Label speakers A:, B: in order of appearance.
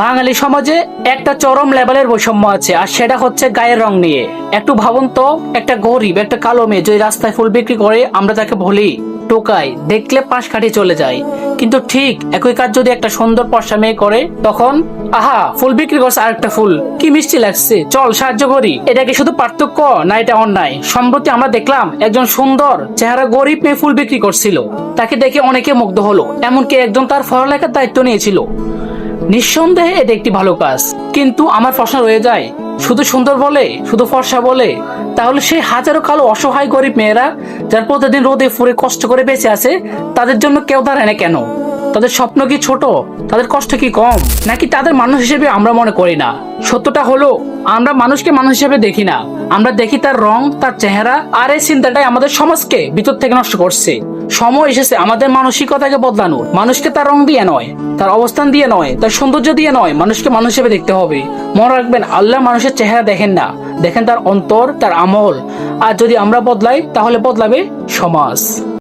A: বাঙালি সমাজে একটা চরম লেভেলের বৈষম্য আছে, আর সেটা হচ্ছে গায়ের রং নিয়ে। একটু ভাবুন তো, একটা গরিব একটা কালো মেয়ে যদি রাস্তায় ফুল বিক্রি করে, আমরা তাকে বলি টোকাই, দেখলে পাশ কাটিয়ে চলে যায়। কিন্তু ঠিক একই কাজ যদি একটা সুন্দর ফর্সা মেয়ে করে, তখন আহা ফুল বিক্রি করছে, আরেকটা ফুল কি মিষ্টি লাগছে, চল সাহায্য করি। এটা কি শুধু পার্থক্য, না এটা অন্যায়? সম্প্রতি আমরা দেখলাম একজন সুন্দর চেহারা গরিব মেয়ে ফুল বিক্রি করছিল, তাকে দেখে অনেকে মুগ্ধ হলো, এমনকি একজন তার পড়ালেখার দায়িত্ব নিয়েছিল। নিঃসন্দেহে এটা একটি ভালো কাজ, কিন্তু আমার প্রশ্ন রয়ে যায়, শুধু সুন্দর বলে, শুধু ফর্সা বলে, তাহলে সেই হাজারো কালো অসহায় গরিব মেয়েরা যারা প্রতিদিন রোদে ফুরে কষ্ট করে বেঁচে আছে, তাদের জন্য কেউ দাঁড়ায় না কেন? তাদের স্বপ্ন কি ছোট? তাদের কষ্ট কি কম? নাকি তাদের মানুষ হিসেবে আমরা মনে করি না? সত্যটা হলো, আমরা মানুষকে মানুষ হিসেবে দেখি না, আমরা দেখি তার রং, তার চেহারা। আর এই চিন্তাটাই আমাদের সমাজকে ভিতর থেকে নষ্ট করছে। সময় এসেছে আমাদের মানসিকতাকে বদলানোর। মানুষকে তার রং দিয়ে নয়, তার অবস্থান দিয়ে নয়, তার সৌন্দর্য দিয়ে নয়, মানুষকে মানুষ হিসেবে দেখতে হবে। মনে রাখবেন, আল্লাহ মানুষের চেহারা দেখেন না, দেখেন তার অন্তর, তার আমল। আর যদি আমরা বদলাই, তাহলে বদলাবে সমাজ।